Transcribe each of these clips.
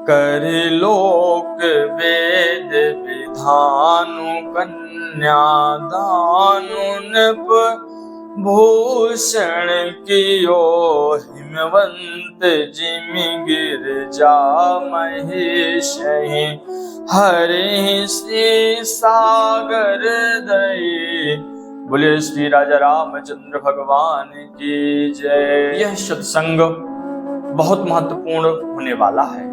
कर लोक वेद विधानु कन्यादानु नृप भूषण कियो हिमवंत जिमि गिरजा महेश हरि श्री सागर दये। बोले श्री राजा रामचंद्र भगवान की जय। यह सत्संग बहुत महत्वपूर्ण होने वाला है,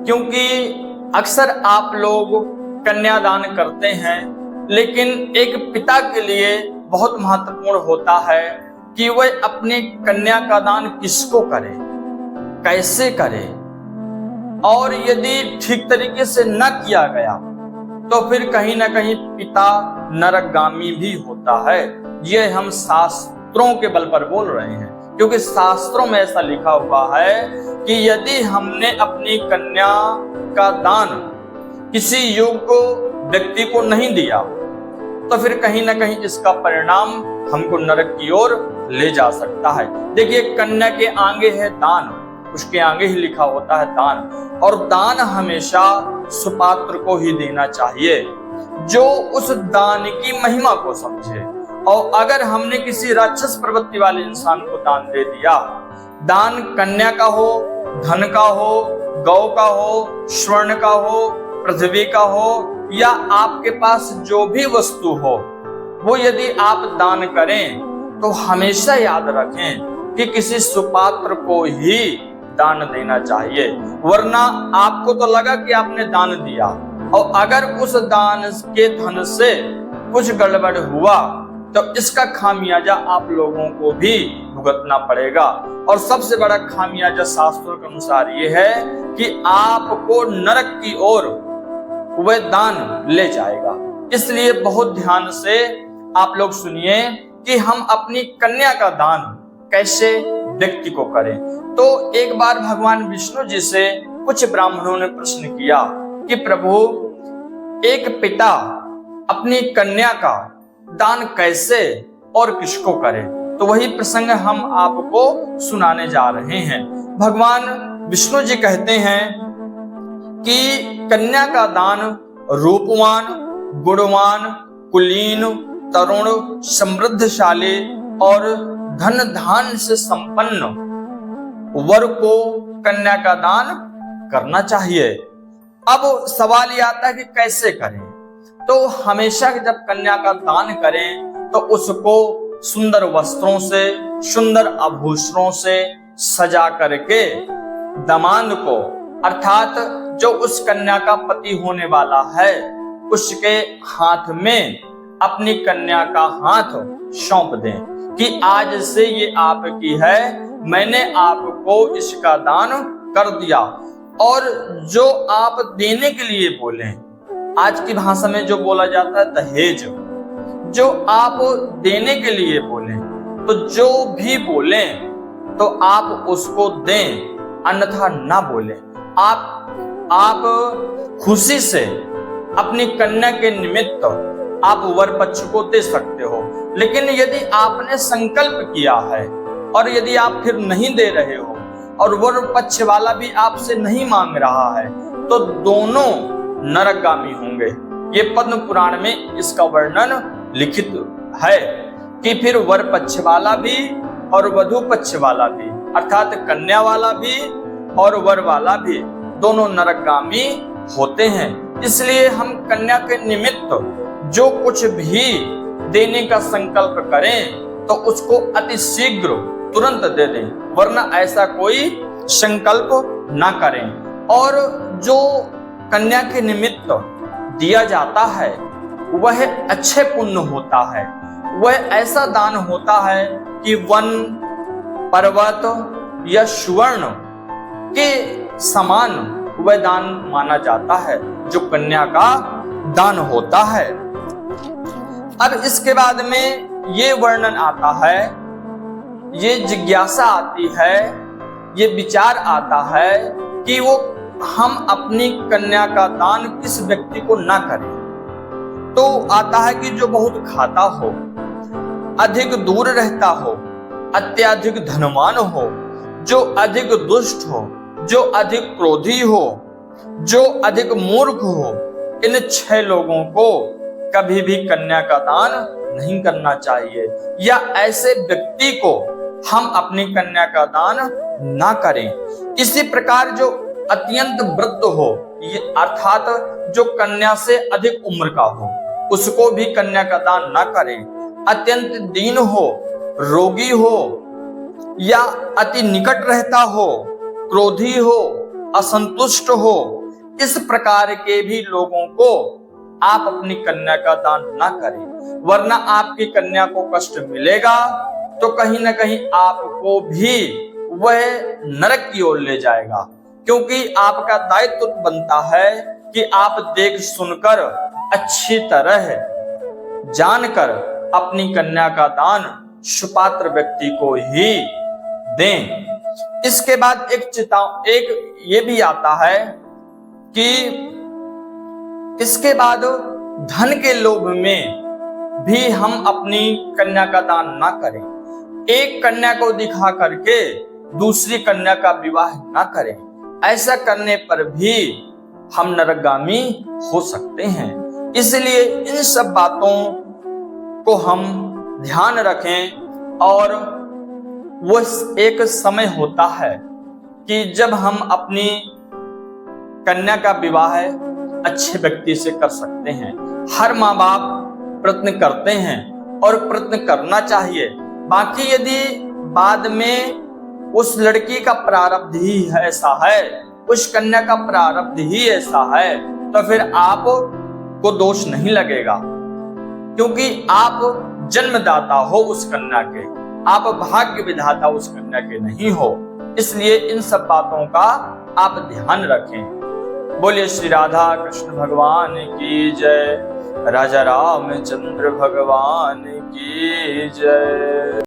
क्योंकि अक्सर आप लोग कन्यादान करते हैं, लेकिन एक पिता के लिए बहुत महत्वपूर्ण होता है कि वह अपनी कन्या का दान किसको करे, कैसे करे, और यदि ठीक तरीके से न किया गया तो फिर कहीं ना कहीं पिता नरकगामी भी होता है। ये हम शास्त्रों के बल पर बोल रहे हैं, क्योंकि शास्त्रों में ऐसा लिखा हुआ है कि यदि हमने अपनी कन्या का दान किसी योग्य व्यक्ति को नहीं दिया तो फिर कहीं ना कहीं इसका परिणाम हमको नरक की ओर ले जा सकता है। देखिए, कन्या के आगे है दान, उसके आगे ही लिखा होता है दान, और दान हमेशा सुपात्र को ही देना चाहिए जो उस दान की महिमा को समझे। और अगर हमने किसी राक्षस प्रवृत्ति वाले इंसान को दान दे दिया, दान कन्या का हो, धन का हो, गौ का हो, स्वर्ण का हो, पृथ्वी का हो, या आपके पास जो भी वस्तु हो, वो यदि आप दान करें तो हमेशा याद रखें कि किसी सुपात्र को ही दान देना चाहिए। वरना आपको तो लगा कि आपने दान दिया, और अगर उस दान के धन से कुछ गड़बड़ हुआ तो इसका खामियाजा आप लोगों को भी भुगतना पड़ेगा। और सबसे बड़ा खामियाजा शास्त्रों के अनुसार ये है कि आपको नरक की ओर वह दान ले जाएगा। इसलिए बहुत ध्यान से आप लोग सुनिए कि हम अपनी कन्या का दान कैसे व्यक्ति को करें। तो एक बार भगवान विष्णु जी से कुछ ब्राह्मणों ने प्रश्न किया कि प्रभु, एक पिता अपनी कन्या का दान कैसे और किसको करे। तो वही प्रसंग हम आपको सुनाने जा रहे हैं। भगवान विष्णु जी कहते हैं कि कन्या का दान रूपवान, गुणवान, कुलीन, तरुण, समृद्धशाली और धन धान से संपन्न वर को कन्या का दान करना चाहिए। अब सवाल ये आता है कि कैसे करें। तो हमेशा जब कन्या का दान करें तो उसको सुंदर वस्त्रों से, सुंदर आभूषणों से सजा करके दामाद को, अर्थात जो उस कन्या का पति होने वाला है, उसके हाथ में अपनी कन्या का हाथ सौंप दें कि आज से ये आपकी है, मैंने आपको इसका दान कर दिया। और जो आप देने के लिए बोले, आज की भाषा में जो बोला जाता है दहेज, जो आप देने के लिए बोले, तो जो भी बोले तो आप उसको दें, अन्यथा ना बोले। आप खुशी से अपनी कन्या के निमित्त आप वर पक्ष को दे सकते हो। लेकिन यदि आपने संकल्प किया है और यदि आप फिर नहीं दे रहे हो और वर पक्ष वाला भी आपसे नहीं मांग रहा है, तो दोनों नरकगामी होंगे। ये पद्म पुराण में इसका वर्णन लिखित है कि फिर वर पक्ष वाला भी और वधु पक्ष वाला भी, अर्थात कन्या वाला भी और वर वाला भी, दोनों नरकगामी होते हैं। इसलिए हम कन्या के निमित्त जो कुछ भी देने का संकल्प करें तो उसको अति शीघ्र तुरंत दे दें, वरना ऐसा कोई संकल्प ना करें। और जो कन्या के निमित्त दिया जाता है वह अच्छे पुण्य होता है, वह ऐसा दान होता है कि वन, पर्वत या सुवर्ण के समान वह दान माना जाता है जो कन्या का दान होता है। अब इसके बाद में ये वर्णन आता है, ये जिज्ञासा आती है, ये विचार आता है कि वो हम अपनी कन्या का दान किस व्यक्ति को ना करें। तो आता है कि जो बहुत खाता हो, अधिक दूर रहता हो, अत्यधिक धनवान हो, जो अधिक दुष्ट हो, जो अधिक क्रोधी हो, जो अधिक मूर्ख हो, इन 6 लोगों को कभी भी कन्या का दान नहीं करना चाहिए, या ऐसे व्यक्ति को हम अपनी कन्या का दान ना करें। इसी प्रकार जो अत्यंत वृद्ध हो, ये अर्थात जो कन्या से अधिक उम्र का हो, उसको भी कन्या का दान ना करें। अत्यंत दीन हो, रोगी हो, या अति निकट रहता हो, क्रोधी हो, असंतुष्ट हो, इस प्रकार के भी लोगों को आप अपनी कन्या का दान ना करें, वरना आपकी कन्या को कष्ट मिलेगा तो कहीं ना कहीं आपको भी वह नरक की ओर ले जाएगा। क्योंकि आपका दायित्व बनता है कि आप देख सुनकर अच्छी तरह जानकर अपनी कन्या का दान सुपात्र व्यक्ति को ही दें। इसके बाद एक ये भी आता है कि इसके बाद धन के लोभ में भी हम अपनी कन्या का दान ना करें। एक कन्या को दिखा करके दूसरी कन्या का विवाह ना करें। ऐसा करने पर भी हम नरकगामी हो सकते हैं। इसलिए इन सब बातों को हम ध्यान रखें। और वो एक समय होता है कि जब हम अपनी कन्या का विवाह अच्छे व्यक्ति से कर सकते हैं। हर माँ बाप प्रयत्न करते हैं और प्रयत्न करना चाहिए। बाकी यदि बाद में उस लड़की का प्रारब्ध ही ऐसा है, उस कन्या का प्रारब्ध ही ऐसा है, तो फिर आप को दोष नहीं लगेगा, क्योंकि आप जन्मदाता हो उस कन्या के, आप भाग्य विधाता उस कन्या के नहीं हो। इसलिए इन सब बातों का आप ध्यान रखें। बोलिए श्री राधा कृष्ण भगवान की जय, राजा रामचंद्र भगवान की जय।